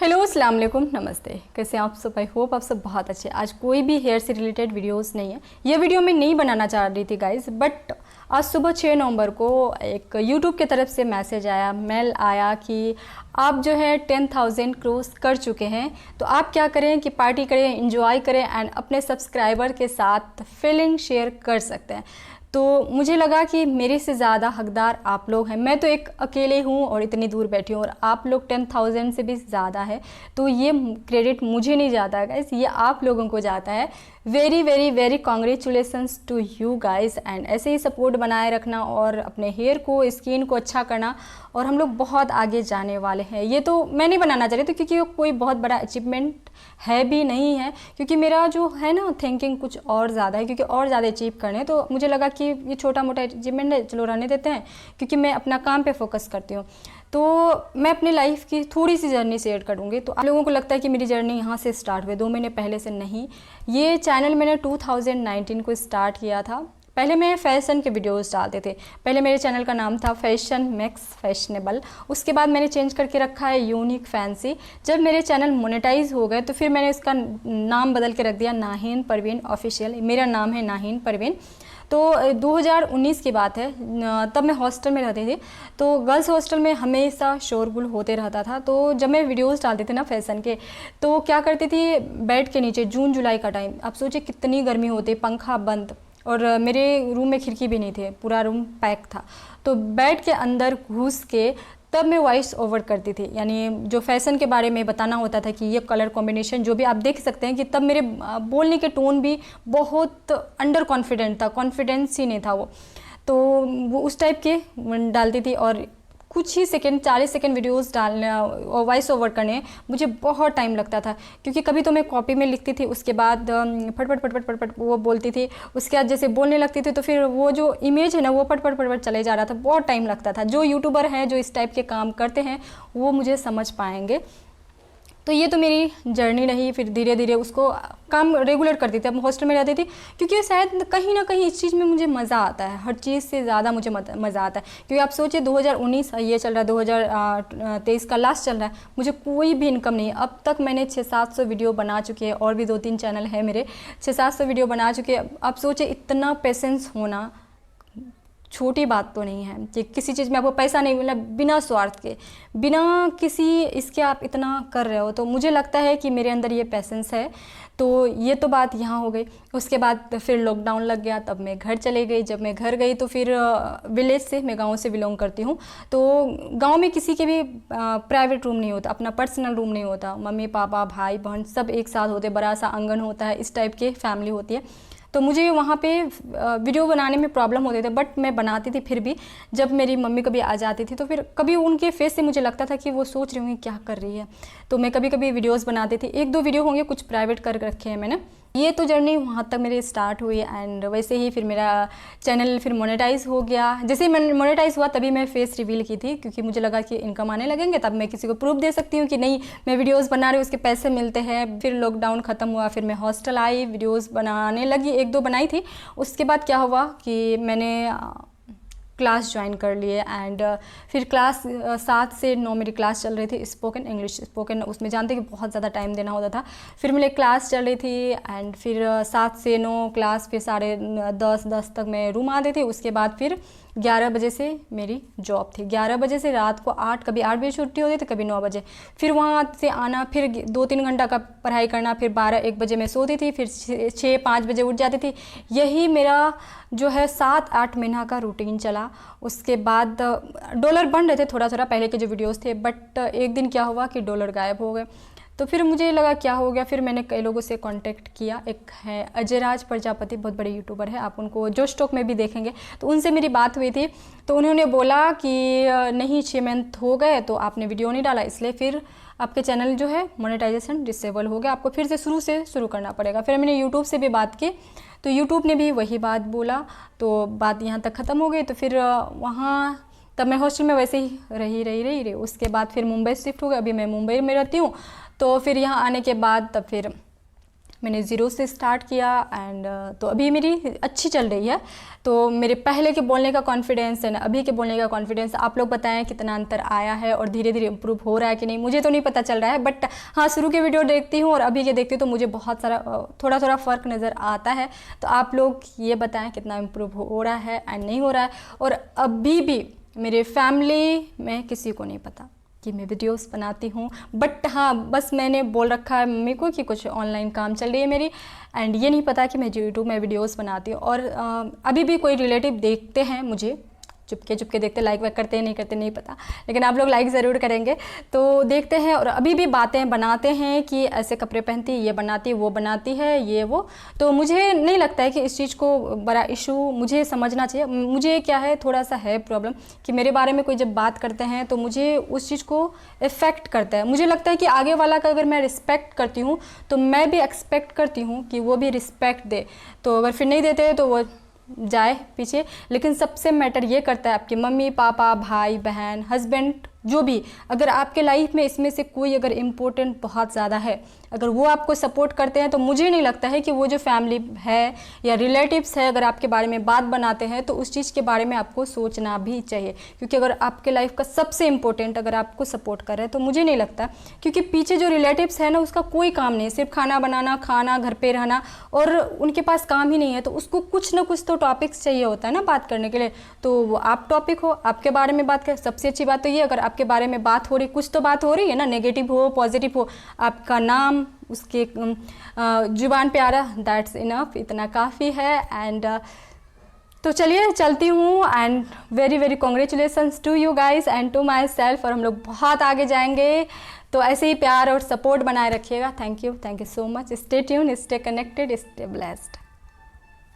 Hello अस्सलाम वालेकुम, नमस्ते। कैसे आप सब? आई होप आप सब बहुत अच्छे। आज कोई भी हेयर से रिलेटेड वीडियोस नहीं है। ये वीडियो मैं नहीं बनाना चाह रही थी गाइस, बट आज सुबह 6 नवंबर को एक यूट्यूब की तरफ से मैसेज आया, मेल आया कि आप जो है 10,000 क्रॉस कर चुके हैं। तो आप क्या करें कि पार्टी करें, एंजॉय करें एंड अपने सब्सक्राइबर के साथ फीलिंग शेयर कर सकते हैं। तो मुझे लगा कि मेरे से ज़्यादा हकदार आप लोग हैं। मैं तो एक अकेले हूँ और इतनी दूर बैठी हूँ, और आप लोग 10,000 से भी ज़्यादा है। तो ये क्रेडिट मुझे नहीं जाता है गाइस, ये आप लोगों को जाता है। Very very very congratulations to you guys. And ऐसे ही सपोर्ट बनाए रखना और अपने हेयर को, स्किन को अच्छा करना, और हम लोग बहुत आगे जाने वाले हैं। ये तो मैं नहीं बनाना चाह रही थी क्योंकि कोई बहुत बड़ा अचीवमेंट है भी नहीं है, क्योंकि मेरा जो है ना थिंकिंग कुछ और ज़्यादा है, क्योंकि और ज़्यादा अचीव करने। तो मुझे लगा कि ये छोटा मोटा अचीवमेंट है, चलो रहने देते हैं, क्योंकि मैं अपना काम पे फोकस करती हूँ। तो मैं अपनी लाइफ की थोड़ी सी जर्नी शेयर करूँगी। तो आप लोगों को लगता है कि मेरी जर्नी यहाँ से स्टार्ट हुई 2 महीने पहले से, नहीं। ये चैनल मैंने 2019 को स्टार्ट किया था। पहले मैं फ़ैशन के वीडियोस डालते थे। पहले मेरे चैनल का नाम था फैशन मैक्स फैशनेबल। उसके बाद मैंने चेंज करके रखा है यूनिक फैंसी। जब मेरे चैनल मोनेटाइज हो गए तो फिर मैंने इसका नाम बदल के रख दिया नाहीन परवीन ऑफिशियल। मेरा नाम है नाहीन परवीन। तो 2019 की बात है, तब मैं हॉस्टल में रहती थी। तो गर्ल्स हॉस्टल में हमेशा शोरगुल होते रहता था। तो जब मैं वीडियोस डालती थी ना फैशन के, तो क्या करती थी, बेड के नीचे, जून जुलाई का टाइम, आप सोचिए कितनी गर्मी होती, पंखा बंद, और मेरे रूम में खिड़की भी नहीं थे, पूरा रूम पैक था। तो बेड के अंदर घुस के तब मैं वॉइस ओवर करती थी, यानी जो फैशन के बारे में बताना होता था कि ये कलर कॉम्बिनेशन जो भी आप देख सकते हैं कि तब मेरे बोलने के टोन भी बहुत अंडर कॉन्फिडेंट था, कॉन्फिडेंस ही नहीं था वो। तो वो उस टाइप के डालती थी, और कुछ ही सेकंड, 40 सेकंड वीडियोस डालने और वॉइस ओवर करने मुझे बहुत टाइम लगता था, क्योंकि कभी तो मैं कॉपी में लिखती थी, उसके बाद फटफट फटफट फटफट वो बोलती थी, उसके बाद जैसे बोलने लगती थी तो फिर वो जो इमेज है ना वो फटफट फटफट चले जा रहा था, बहुत टाइम लगता था। जो यूट्यूबर हैं जो इस टाइप के काम करते हैं वो मुझे समझ पाएंगे। तो ये तो मेरी जर्नी रही। फिर धीरे धीरे उसको काम रेगुलर करती थी। अब हॉस्टल में रहती थी क्योंकि शायद कहीं ना कहीं इस चीज़ में मुझे मज़ा आता है, हर चीज़ से ज़्यादा मुझे मज़ा आता है। क्योंकि आप सोचिए 2019 ये चल रहा है, 2023 का लास्ट चल रहा है, मुझे कोई भी इनकम नहीं है। अब तक मैंने 600-700 वीडियो बना चुके हैं, और भी 2-3 चैनल है मेरे, 600-700 वीडियो बना चुके हैं। आप सोचिए इतना पेशेंस होना छोटी बात तो नहीं है कि किसी चीज़ में आपको पैसा नहीं मिला, बिना स्वार्थ के, बिना किसी इसके आप इतना कर रहे हो। तो मुझे लगता है कि मेरे अंदर ये पैसेंस है। तो ये तो बात यहाँ हो गई। उसके बाद फिर लॉकडाउन लग गया, तब मैं घर चले गई। जब मैं घर गई तो फिर विलेज से, मैं गांव से बिलोंग करती हूँ। तो गांव में किसी के भी प्राइवेट रूम नहीं होता, अपना पर्सनल रूम नहीं होता। मम्मी पापा भाई बहन सब एक साथ होते, बड़ा सा आंगन होता है, इस टाइप के फैमिली होती है। तो मुझे वहाँ पे वीडियो बनाने में प्रॉब्लम होते थे, बट मैं बनाती थी। फिर भी जब मेरी मम्मी कभी आ जाती थी तो फिर कभी उनके फेस से मुझे लगता था कि वो सोच रही होंगी क्या कर रही है। तो मैं कभी कभी वीडियोस बनाती थी, 1-2 वीडियो होंगे, कुछ प्राइवेट कर रखे हैं मैंने। ये तो जर्नी वहाँ तक मेरी स्टार्ट हुई। एंड वैसे ही फिर मेरा चैनल फिर मोनेटाइज हो गया। जैसे ही मोनेटाइज हुआ तभी मैं फेस रिवील की थी, क्योंकि मुझे लगा कि इनकम आने लगेंगे तब मैं किसी को प्रूफ दे सकती हूँ कि नहीं, मैं वीडियोस बना रही हूँ, उसके पैसे मिलते हैं। फिर लॉकडाउन ख़त्म हुआ, फिर मैं हॉस्टल आई, वीडियोस बनाने लगी, 1-2 बनाई थी। उसके बाद क्या हुआ कि मैंने क्लास ज्वाइन कर लिए। एंड फिर क्लास 7 से 9 मेरी क्लास चल रही थी, स्पोकन इंग्लिश स्पोकन। उसमें जानते कि बहुत ज़्यादा टाइम देना होता था। फिर मेरी क्लास चल रही थी, एंड फिर 7 से 9 क्लास, फिर 10:30 तक मैं रूम आती थी। उसके बाद फिर 11 बजे से मेरी जॉब थी। 11 बजे से रात को 8, कभी 8 बजे छुट्टी होती थी, कभी 9 बजे। फिर वहाँ से आना, फिर 2-3 घंटा का पढ़ाई करना, फिर 12-1 बजे मैं सोती थी, फिर 6-5 बजे उठ जाती थी। यही मेरा जो है 7-8 महीना का रूटीन चला। उसके बाद डॉलर बन रहे थे थोड़ा थोड़ा, पहले के जो वीडियोस थे, बट एक दिन क्या हुआ कि डॉलर गायब हो गए। तो फिर मुझे लगा क्या हो गया। फिर मैंने कई लोगों से कांटेक्ट किया। एक है अजयराज प्रजापति, बहुत बड़े यूट्यूबर है, आप उनको जो स्टॉक में भी देखेंगे। तो उनसे मेरी बात हुई थी, तो उन्होंने बोला कि नहीं, 6 मंथ हो गए तो आपने वीडियो नहीं डाला, इसलिए फिर आपके चैनल जो है मोनेटाइजेशन डिसेबल हो गया, आपको फिर से शुरू करना पड़ेगा। फिर मैंने यूट्यूब से भी बात की, तो यूट्यूब ने भी वही बात बोला। तो बात यहाँ तक ख़त्म हो गई। तो फिर वहाँ तब मैं हॉस्टल में वैसे ही रही। उसके बाद फिर मुंबई शिफ्ट हो गई, अभी मैं मुंबई में रहती हूँ। तो फिर यहाँ आने के बाद तब फिर मैंने ज़ीरो से स्टार्ट किया एंड तो अभी मेरी अच्छी चल रही है। तो मेरे पहले के बोलने का कॉन्फिडेंस एंड अभी के बोलने का कॉन्फिडेंस आप लोग बताएं कितना अंतर आया है और धीरे धीरे इम्प्रूव हो रहा है कि नहीं, मुझे तो नहीं पता चल रहा है। बट हाँ, शुरू के वीडियो देखती हूँ और अभी के देखती हूँ तो मुझे बहुत सारा थोड़ा थोड़ा फ़र्क नज़र आता है। तो आप लोग ये बताएं कितना इम्प्रूव हो रहा है एंड नहीं हो रहा है। और अभी भी मेरे फैमिली में किसी को नहीं पता कि मैं वीडियोस बनाती हूँ। बट हाँ, बस मैंने बोल रखा है मम्मी को कि कुछ ऑनलाइन काम चल रही है मेरी, एंड ये नहीं पता कि मैं यूट्यूब में वीडियोस बनाती हूँ। और अभी भी कोई रिलेटिव देखते हैं मुझे, चुपके चुपके देखते, लाइक वाइक करते हैं नहीं करते नहीं पता, लेकिन आप लोग लाइक ज़रूर करेंगे। तो देखते हैं और अभी भी बातें बनाते हैं कि ऐसे कपड़े पहनती, ये बनाती, वो बनाती है, ये वो। तो मुझे नहीं लगता है कि इस चीज़ को बड़ा इशू मुझे समझना चाहिए। मुझे क्या है, थोड़ा सा है प्रॉब्लम कि मेरे बारे में कोई जब बात करते हैं तो मुझे उस चीज़ को इफ़ेक्ट करता है। मुझे लगता है कि आगे वाला का अगर मैं रिस्पेक्ट करती हूँ तो मैं भी एक्सपेक्ट करती हूँ कि वो भी रिस्पेक्ट दे। तो अगर फिर नहीं देते तो वो जाए पीछे। लेकिन सबसे मैटर ये करता है आपके मम्मी पापा, भाई बहन, हस्बैंड, जो भी, अगर आपके लाइफ में इसमें से कोई अगर इम्पोर्टेंट बहुत ज़्यादा है, अगर वो आपको सपोर्ट करते हैं तो मुझे नहीं लगता है कि वो जो फैमिली है या रिलेटिव्स है अगर आपके बारे में बात बनाते हैं तो उस चीज़ के बारे में आपको सोचना भी चाहिए। क्योंकि अगर आपके लाइफ का सबसे इम्पोर्टेंट अगर आपको सपोर्ट कर रहे हैं तो मुझे नहीं लगता, क्योंकि पीछे जो रिलेटिव्स है ना उसका कोई काम नहीं, सिर्फ खाना बनाना, खाना, घर पे रहना, और उनके पास काम ही नहीं है तो उसको कुछ ना कुछ तो टॉपिक्स चाहिए होता है ना बात करने के लिए। तो आप टॉपिक हो, आपके बारे में बात करें। सबसे अच्छी बात तो ये, अगर आपके बारे में बात हो रही, कुछ तो बात हो रही है ना, नेगेटिव हो पॉजिटिव हो, आपका नाम उसके जुबान पे आ रहा, दैट्स इनफ, इतना काफ़ी है। एंड तो चलिए चलती हूँ and very very congratulations to you guys and to myself. और हम लोग बहुत आगे जाएंगे, तो ऐसे ही प्यार और सपोर्ट बनाए रखिएगा। Thank you so much. Stay tune, stay connected, stay blessed.